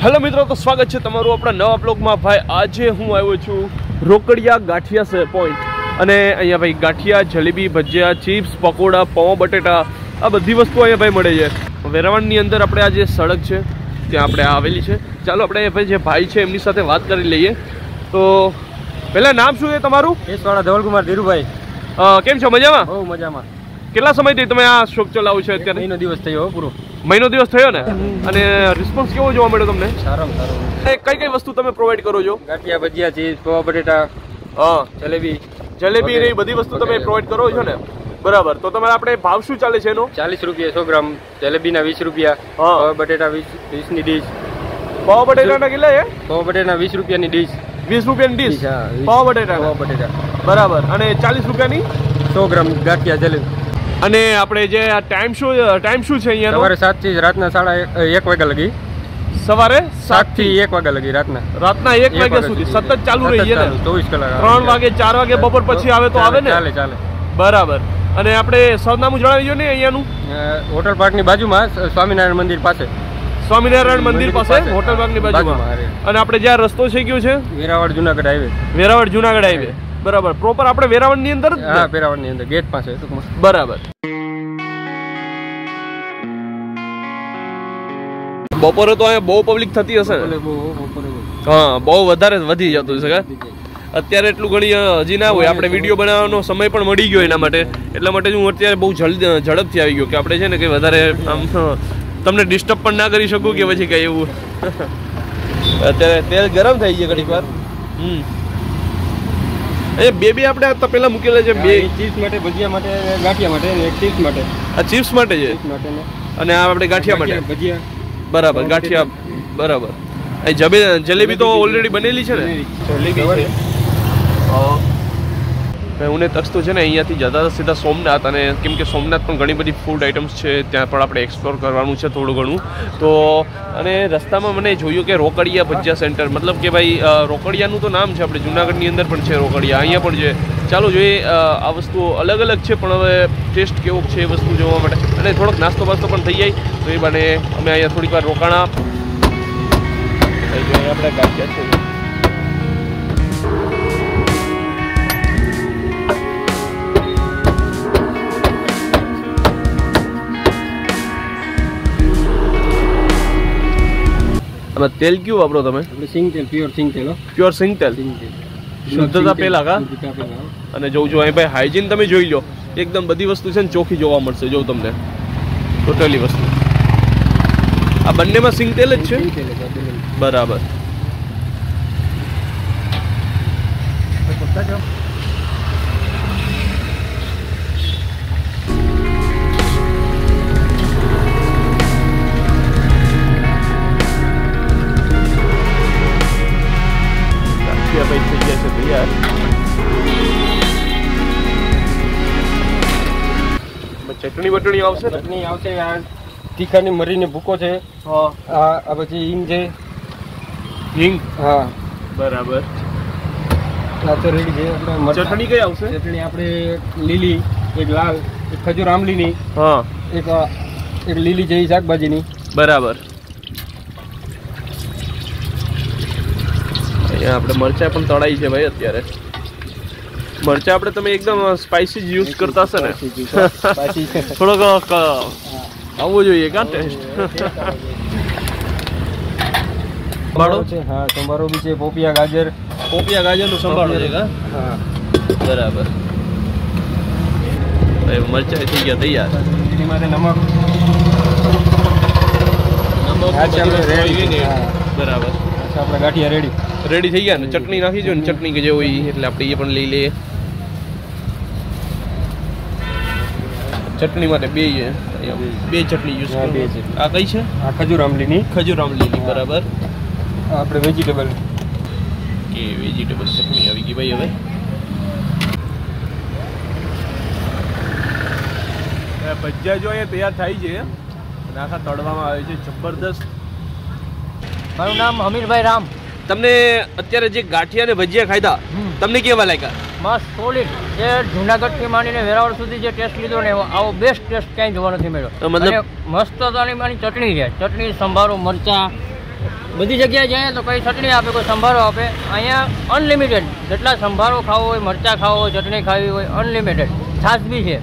Hello મિત્રો, તો સ્વાગત છે તમારું આપણા નવા બ્લોગમાં। ભાઈ આજે હું આવ્યો છું રોકડિયા ગાંઠિયા પોઈન્ટ અને અહીંયા ભાઈ ગાંઠિયા, જલેબી, ભજીયા, ચિપ્સ, પકોડા, પૌવા બટેટા આ બધી વસ્તુઓ અહીંયા ભાઈ મળે છે। વેરાવળની અંદર આપણે આ જે સડક છે ત્યાં આપણે આવેલી છે। ચાલો આપણે ભાઈ જે ભાઈ છે એમની સાથે વાત કરી લઈએ। તો પહેલા નામ શું છે તમારું? કેસવાળા ધવલકુમાર ધીરુભાઈ। કેમ છો? મજામાં? બહુ મજામાં। કેટલા સમયથી તમે આ શોપ ચલાવો છો અત્યારે? મહિનો દિવસ થયો પૂરો। મહિનો દિવસ થયો ને? અને રિસ્પોન્સ કેવો જોવા મળ્યો તમને? સારામાં સારો। કઈ કઈ વસ્તુ તમે પ્રોવાઈડ કરો છો? ગાંઠિયા, ભજીયા, ચીઝ, પૌવા બટેટા, જલેબી ને એ બધી વસ્તુ તમે પ્રોવાઈડ કરો છો ને? બરાબર। તો તમારે આપણે ભાવ શું ચાલે છે એનો? 40 રૂપિયા 100 ગ્રામ, જલેબીના 20 રૂપિયા, પૌવા બટેટા 20 ની ડીશ। પૌવા બટેટાના કેટલા છે? પૌવા બટેટા 20 રૂપિયાની ડીશ। 20 રૂપિયાની ડીશ પૌવા બટેટા? બરાબર। અને 40 રૂપિયાની 100 ગ્રામ ગાંઠિયા, જલેબી। અને આપણે જે ટાઈમ શું છે અહીંયા? સવારે 7 થી રાતના 1:30 વાગ્યા લગી। સવારે 7 થી 1 વાગ્યા લગી રાતના 1 વાગ્યા સુધી સતત ચાલુ રહી છે ને? 24 કલાક। 3 વાગે 4 વાગે બપોર પછી આવે તો આવે ને? ચાલે। બરાબર। અને આપણે સરનામું જણાવી દો ને અહીંયાનું? હોટલ પાર્કની બાજુમાં, સ્વામિનારાયણ મંદિર પાસે। સ્વામિનારાયણ મંદિર પાસે હોટલ પાર્કની બાજુમાં। અને આપણે જ્યાં રસ્તો છે કયો છે? વેરાવળ જુનાગઢ હાઈવે। વેરાવળ જુનાગઢ હાઈવે, બરાબર। પ્રોપર આપણે વેરાવળ ની અંદર? હા, વેરાવળ ની અંદર ગેટ પાસે ટૂંકમાં। બરાબર। બપોરે તો અહીંયા બહુ પબ્લિક થતી હશે ને? હા, બહુ વધારે વધી જતું છે। અત્યારે એટલું ઘણી હજી ના હોય, આપણે વિડીયો બનાવવાનો સમય પણ મળી ગયો એના માટે। એટલા માટે હું અત્યારે બહુ ઝડપથી આવી ગયો કે આપણે છે ને કે વધારે આમ તમને ડિસ્ટર્બ પણ ના કરી શકું કે પછી કઈ એવું। અત્યારે તેલ ગરમ થઈ ગયું ઘડીક વાર। એ બે આપણે આ પેલા મૂકેલા છે, બે ચિપ્સ માટે, ભજીયા માટે, ગાંઠિયા માટે, એક ચિપ્સ માટે। આ ચિપ્સ માટે છે અને આ આપણે ગાંઠિયા માટે ભજીયા। બરાબર, ગાંઠિયા બરાબર। જલેબી તો ઓલરેડી બનેલી છે ને? જલેબી હું ને તક્ષ તો છે ને અહીંયાથી જતા સીધા સોમનાથ, અને કેમ કે સોમનાથ પણ ઘણી બધી ફૂડ આઇટમ્સ છે, ત્યાં પણ આપણે એક્સપ્લોર કરવાનું છે થોડું ઘણું। તો અને રસ્તામાં મને જોયું કે રોકડિયા ભજીયા સેન્ટર, મતલબ કે ભાઈ રોકડિયાનું તો નામ છે, આપણે જુનાગઢની અંદર પણ છે રોકડિયા, અહીંયા પણ છે। ચાલો જોઈએ, આ વસ્તુઓ અલગ અલગ છે પણ હવે ટેસ્ટ કેવો છે એ વસ્તુ જોવા માટે, અને થોડોક નાસ્તો બાસ્તો પણ થઈ જાય તો એ બને અમે અહીંયા થોડીક વાર રોકાણા। આપણે ગાંઠિયા છે તેલ ક્યું વાપરો તમે? સિંગ તેલ, પ્યોર સિંગ તેલ। પ્યોર સિંગ તેલ, શુદ્ધતા પેલા કા? અને જોઉં છું અહીં ભાઈ હાઇજીન તમે જોઈ લો, એકદમ બધી વસ્તુ છે ને ચોખ્ખી જોવા મળશે। જો તમને ટોટલી વસ્તુ આ બંનેમાં સિંગ તેલ જ છે? બરાબર। ચટણી બટણી આવશે? ચટણી આવશે, આ તીખાની મરીને ભૂકો છે, આ પછી હિંગ છે। હિંગ? હા, બરાબર। આ તો રેડી છે આપણે। ચટણી કઈ આવશે? ચટણી આપણે લીલી, એક લાલ, એક ખજૂર આંબલીની, હા, એક લીલી છે શાકભાજીની। બરાબર। અહીંયા આપણે મરચાં પણ તળાઈ છે ભાઈ અત્યારે। મરચા આપણે તમે એકદમ સ્પાઇસી યુઝ કરતા હશે ને? થોડોક આવવો જોઈએ કા ટેસ્ટ? સંભાળો છે? હા, સંભારો બી છે, પોપિયા ગાજર નું સંભાળો છે કા? હા, બરાબર। મરચા થઈ ગયા તૈયાર। એમાં નમક બરાબર। આપણે ગાંઠિયા રેડી થઈ ગયા ને? ચટણી નાખી દો ને, ચટણી કે જે હોય એટલે આપણે એ પણ લઈ લઈએ। ચટણી માટે બે ચટણી યુઝ કરો। આ કઈ છે? આ ખજૂર આંબલીની, બરાબર। આપણે વેજીટેબલ ચટણી આવી ગઈ ભાઈ। હવે ભજીયા જો અહીંયા તૈયાર થાય છે અને આખા તળવામાં આવે છે, જબરદસ્ત। મારું નામ હમીરભાઈ રામ। તમને અત્યારે જે ગાંઠિયા ને ભજીયા ખાધા તમને કેવા લાગ્યા? મસ્ત સોલિડ જે જૂનાગઢથી માંડીને વેરાવળ સુધી જે ટેસ્ટ લીધો ને આવો બેસ્ટ ટેસ્ટ ક્યાંય જોવા નથી મળ્યો. મતલબ મસ્ત તાની ચટણી છે, ચટણી સંભારો મરચા બધી જગ્યાએ જાય તો કઈ ચટણી આપે, કોઈ સંભારો આપે. અહીંયા અનલિમિટેડ જેટલા સંભારો ખાવો હોય, મરચાં ખાવો હોય, ચટણી ખાવી હોય, અનલિમિટેડ. છાશ બી છે.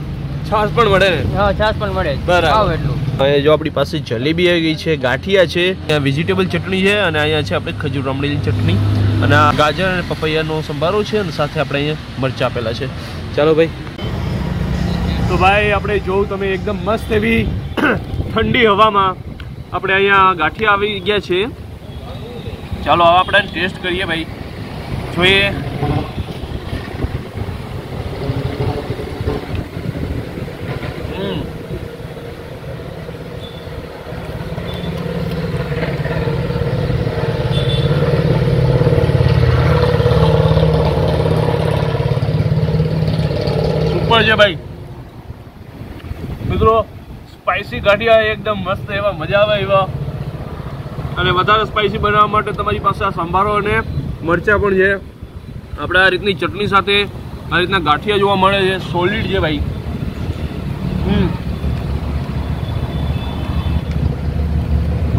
છાશ પણ મળે ને? હા, છાશ પણ મળે. બરાબર. ખાવ એટલું. અહીંયા જો આપણી પાસે જલેબી આવી ગઈ છે, ગાંઠિયા છે, અહીંયા વેજીટેબલ ચટણી છે, અને અહીંયા છે આપણે ખજૂર આમળીની ચટણી, અને આ ગાજર અને પપૈયાનો સંભારો છે, અને સાથે આપણે અહીંયા મરચાં આપેલા છે. ચાલો ભાઈ. તો ભાઈ આપણે જોઉં તમે એકદમ મસ્ત એવી ઠંડી હવામાં આપણે અહીંયા ગાંઠિયા આવી ગયા છે. ચાલો હવે આપણે ટેસ્ટ કરીએ ભાઈ, જોઈએ. સુપર છે ભાઈ મિત્રો. સ્પાઇસી ગાંઠિયા એકદમ મસ્ત એવા, મજા આવે એવા. અને વધારે સ્પાઇસી બનાવવા માટે તમારી પાસે આ સંભારો અને મરચાં પણ છે. આપણે આ રીતની ચટણી સાથે આ રીતના ગાંઠિયા જોવા મળે છે. સોલિડ છે ભાઈ.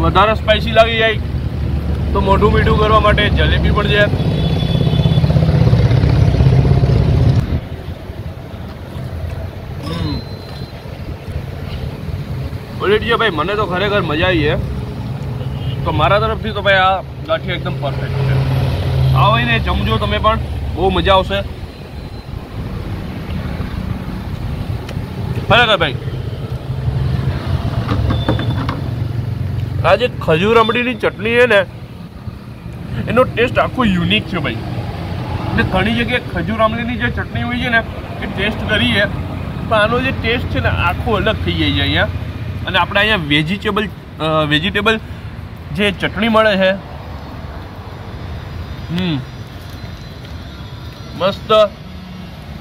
વધારે સ્પાઇસી લાગી જાય તો મોઢું મીઠું કરવા માટે જલેબી પણ છે. સોલિડ છે ભાઈ. મને તો ખરેખર મજા આવી છે. તો મારા તરફથી તો ભાઈ આ ગાંઠિયા એકદમ પરફેક્ટ છે. આવો ને જમજો તમે પણ, બહુ મજા આવશે ખરેખર ભાઈ. આ જે ખજૂર આમળીની ચટણી છે ને, એનો ટેસ્ટ આખો યુનિક છે ભાઈ. એટલે ઘણી જગ્યાએ ખજૂર આમળીની જે ચટણી હોય છે ને, એ ટેસ્ટ કરીએ, પણ આનો જે ટેસ્ટ છે ને આખો અલગ થઈ જાય છે અહીંયા. અને આપણે અહીંયા વેજીટેબલ જે ચટણી મળે છે, મસ્ત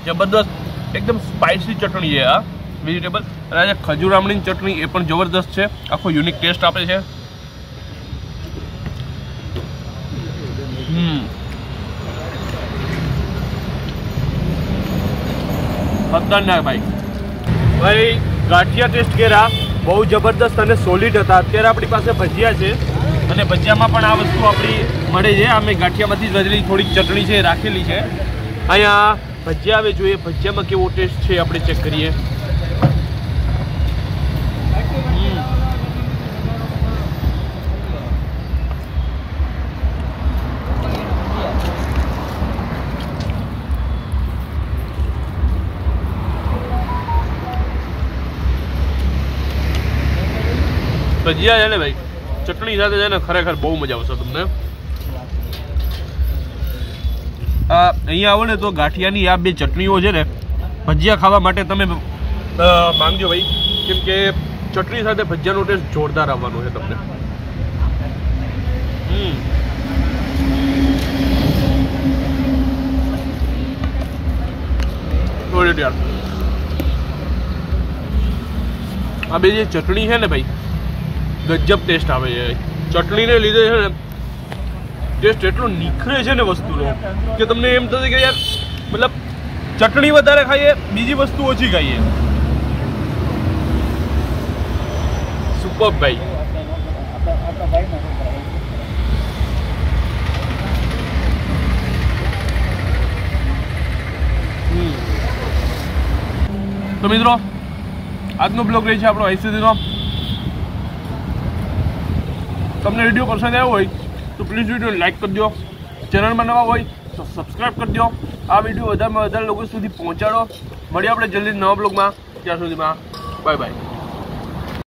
જબરદસ્ત એકદમ સ્પાઇસી ચટણી છે આ વેજીટેબલ. અને આ જે ખજૂર આમળીની ચટણી એ પણ જબરદસ્ત છે, આખો યુનિક ટેસ્ટ આપે છે. ખતરનાક ભાઈ. ભાઈ ગાંઠિયા ટેસ્ટ કર્યા, બહુ જબરદસ્ત અને સોલિડ હતા. અત્યારે આપણી પાસે ભજીયા છે, અને ભજીયામાં પણ આ વસ્તુ આપણી મળે છે. અમે ગાંઠિયામાંથી જ વધેલી થોડીક ચટણી છે રાખેલી છે. અહીંયા ભજીયા આવે, જોઈએ ભજીયામાં કેવો ટેસ્ટ છે આપણે ચેક કરીએ. ભજીયા છે ને ભાઈ, ચટણી સાથે છે ને ખરેખર બહુ મજા આવશે તમને. અહીંયા આવો ને તો ગાંઠિયાની આ બે ચટણીઓ છે ને, ભજીયા ખાવા માટે તમે માંગજો ભાઈ, કેમ કે ચટણી સાથે ભજીયાનો ટેસ્ટ જોરદાર આવવાનો છે તમને. આ બે જે ચટણી છે ને ભાઈ, ગજબ ટેસ્ટ આવે છે. ચટણીને લીધે છે ને ટેસ્ટ એટલો નીખરે છે ને વસ્તુનો, કે તમને એમ થશે કે યાર મતલબ ચટણી વધારે ખાઈએ, બીજી વસ્તુ ઓછી ખાઈએ. સુપર ભાઈ. તો મિત્રો આજનો બ્લોગ રહે છે આપણો અહીં સુધીનો. તમને વિડીયો પસંદ આવ્યો હોય તો પ્લીઝ વિડીયો લાઈક કરજો. ચેનલમાં નવા હોય તો સબસ્ક્રાઈબ કરજો. આ વિડીયો વધારેમાં વધારે લોકો સુધી પહોંચાડો. મળીએ આપણે જલ્દી નવા બ્લોગમાં. ત્યાં સુધીમાં બાય બાય.